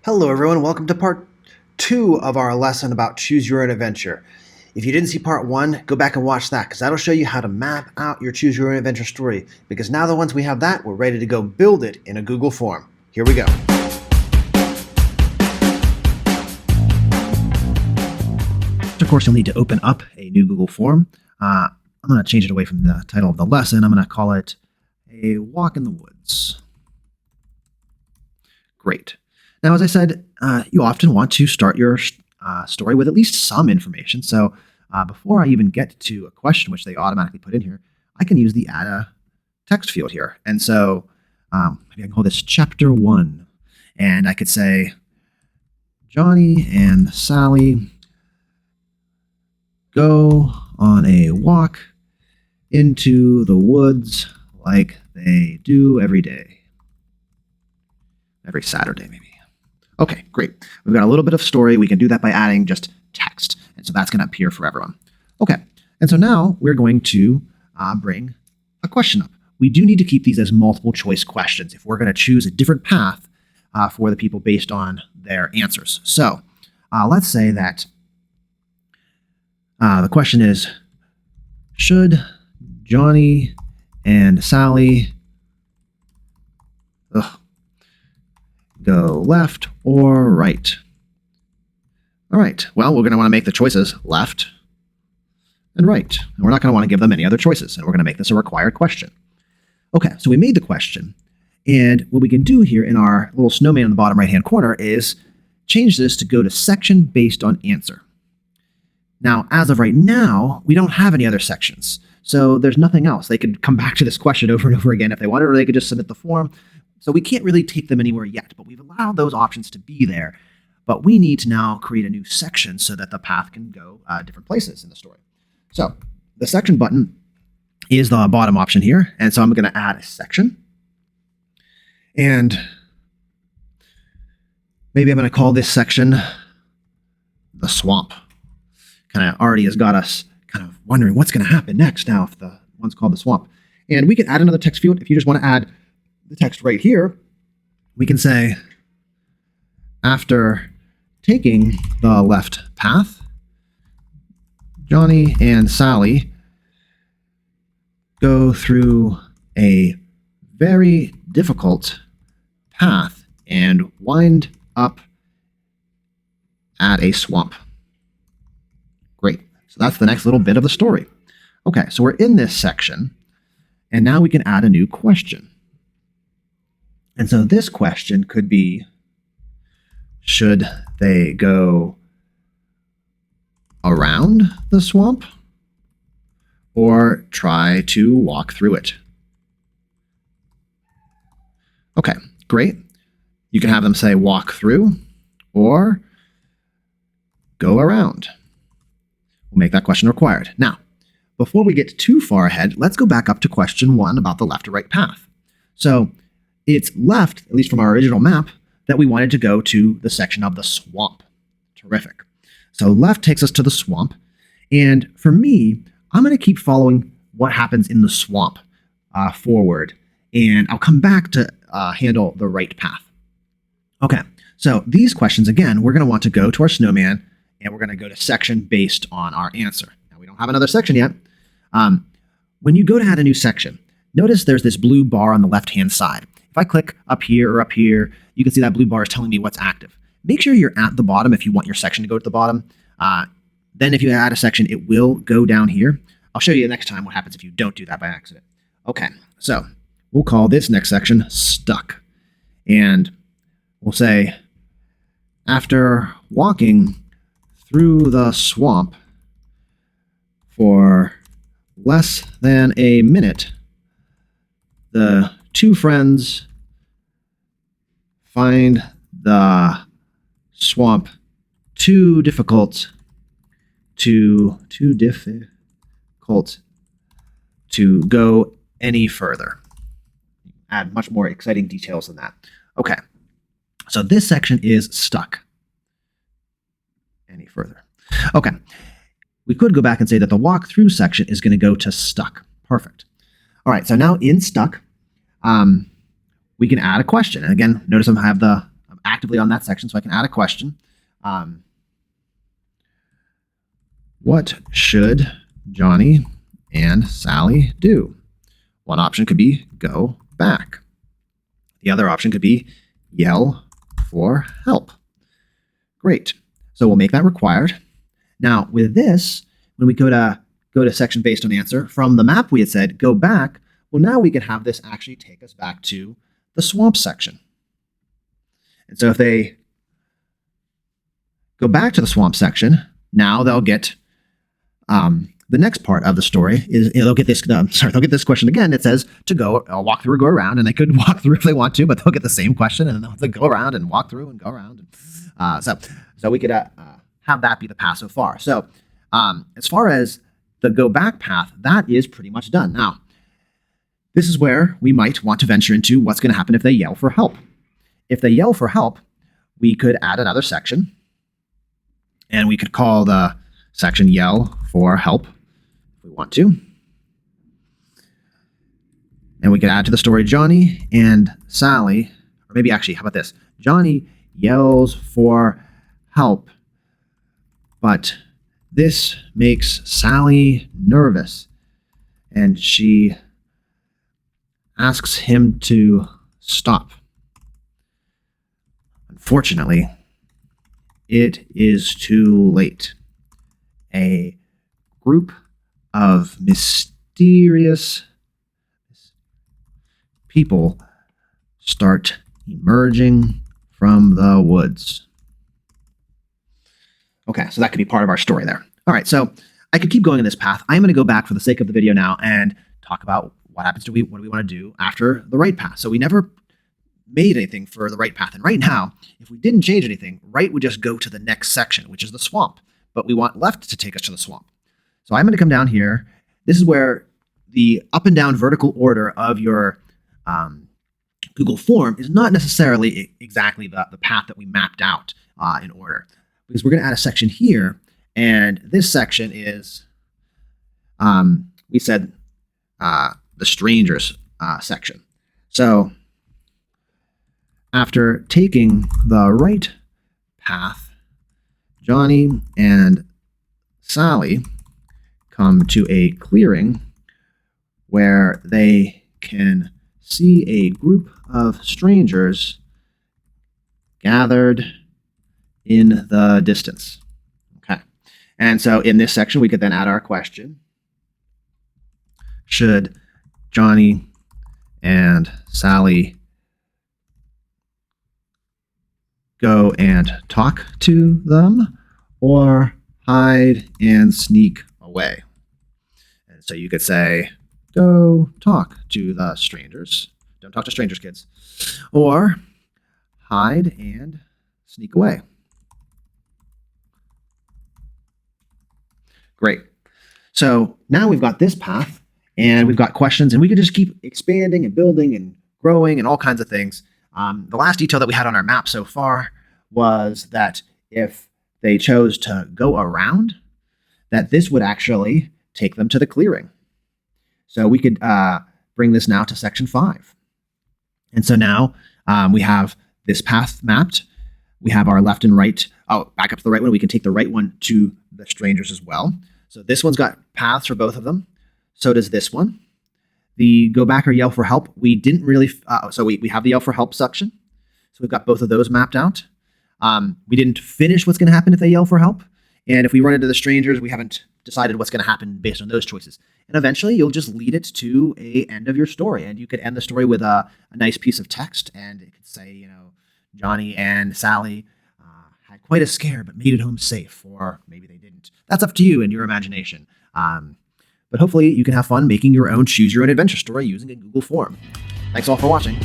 Hello everyone, welcome to part 2 of our lesson about Choose Your Own Adventure. If you didn't see part 1, go back and watch that because that'll show you how to map out your Choose Your Own Adventure story, because now that once we have that, we're ready to go build it in a Google form. Here we go. Of course, you'll need to open up a new Google form. I'm going to change it away from the title of the lesson. I'm going to call it A Walk in the Woods. Great. Now, as I said, you often want to start your story with at least some information. So before I even get to a question, which they automatically put in here, I can use the add a text field here. And so maybe I can call this Chapter 1. And I could say, Johnny and Sally go on a walk into the woods like they do every day. Every Saturday, maybe. Okay, great. We've got a little bit of story. We can do that by adding just text. And so that's going to appear for everyone. Okay, and so now we're going to bring a question up. We do need to keep these as multiple choice questions if we're going to choose a different path for the people based on their answers. So let's say that the question is, should Johnny and Sally go left or right? All right, well, we're going to want to make the choices left and right. And we're not going to want to give them any other choices. And we're going to make this a required question. Okay, so we made the question. And what we can do here in our little snowman in the bottom right-hand corner is change this to go to section based on answer. Now, as of right now, we don't have any other sections. So there's nothing else. They could come back to this question over and over again if they wanted, or they could just submit the form. So we can't really take them anywhere yet, but we've allowed those options to be there. But we need to now create a new section so that the path can go different places in the story. So the section button is the bottom option here. And so I'm going to add a section. And maybe I'm going to call this section the swamp. Kind of already has got us kind of wondering what's going to happen next now if the one's called the swamp. And we can add another text field. If you just want to add the text right here, we can say, after taking the left path, Johnny and Sally go through a very difficult path and wind up at a swamp. Great. So that's the next little bit of the story. Okay, so we're in this section, and now we can add a new question. And so this question could be, should they go around the swamp or try to walk through it? Okay, great. You can have them say walk through or go around. We'll make that question required. Now, before we get too far ahead, let's go back up to question 1 about the left or right path. So it's left, at least from our original map, that we wanted to go to the section of the swamp. Terrific. So left takes us to the swamp. And for me, I'm going to keep following what happens in the swamp forward. And I'll come back to handle the right path. Okay, so these questions, again, we're going to want to go to our snowman, and we're going to go to section based on our answer. Now, we don't have another section yet. When you go to add a new section, notice there's this blue bar on the left-hand side. If I click up here or up here, you can see that blue bar is telling me what's active. Make sure you're at the bottom if you want your section to go to the bottom. Then if you add a section, it will go down here. I'll show you next time what happens if you don't do that by accident. Okay, so we'll call this next section Stuck. And we'll say, after walking through the swamp for less than a minute, the two friends find the swamp too difficult to go any further. Add much more exciting details than that. Okay, so this section is stuck. Any further. Okay, we could go back and say that the walkthrough section is going to go to stuck. Perfect. All right, so now in stuck, we can add a question. And again, notice I have the actively on that section, so I can add a question. What should Johnny and Sally do? One option could be go back. The other option could be yell for help. Great. So we'll make that required. Now with this, when we go to section based on answer, from the map we had said go back. Well, now we can have this actually take us back to the swamp section. And so if they go back to the swamp section, now they'll get the next part of the story is they'll get this. They'll get this question again. It says to go walk through or go around, and they could walk through if they want to, but they'll get the same question and then they'll go around and walk through and go around. So we could have that be the path so far. So as far as the go back path, that is pretty much done. Now, this is where we might want to venture into what's going to happen if they yell for help. If they yell for help, we could add another section, and we could call the section yell for help if we want to. And we could add to the story Johnny and Sally, or maybe actually, how about this? Johnny yells for help, but this makes Sally nervous, and she asks him to stop. Unfortunately, it is too late. A group of mysterious people start emerging from the woods. Okay, so that could be part of our story there. All right, so I could keep going in this path. I'm going to go back for the sake of the video now and talk about what happens to what do we want to do after the right path. So we never made anything for the right path. And right now, if we didn't change anything, right would just go to the next section, which is the swamp. But we want left to take us to the swamp. So I'm going to come down here. This is where the up and down vertical order of your Google form is not necessarily exactly the path that we mapped out in order. Because we're going to add a section here. And this section is, we said, the strangers section. So after taking the right path, Johnny and Sally come to a clearing where they can see a group of strangers gathered in the distance. Okay. And so in this section, we could then add our question. Should Johnny and Sally go and talk to them or hide and sneak away? And so you could say, go talk to the strangers. Don't talk to strangers, kids. Or hide and sneak away. Great. So now we've got this path and we've got questions, and we could just keep expanding and building and growing and all kinds of things. The last detail that we had on our map so far was that if they chose to go around, that this would actually take them to the clearing. So we could bring this now to section 5. And so now we have this path mapped. We have our left and right. Oh, back up to the right one. We can take the right one to the strangers as well. So this one's got paths for both of them. So does this one. The go back or yell for help, we didn't really, so we have the yell for help section. So we've got both of those mapped out. We didn't finish what's going to happen if they yell for help. And if we run into the strangers, we haven't decided what's going to happen based on those choices. And eventually you'll just lead it to a end of your story. And you could end the story with a nice piece of text. And it could say, you know, Johnny and Sally had quite a scare, but made it home safe. Or maybe they didn't. That's up to you and your imagination. But hopefully you can have fun making your own choose your own adventure story using a Google form. Thanks all for watching.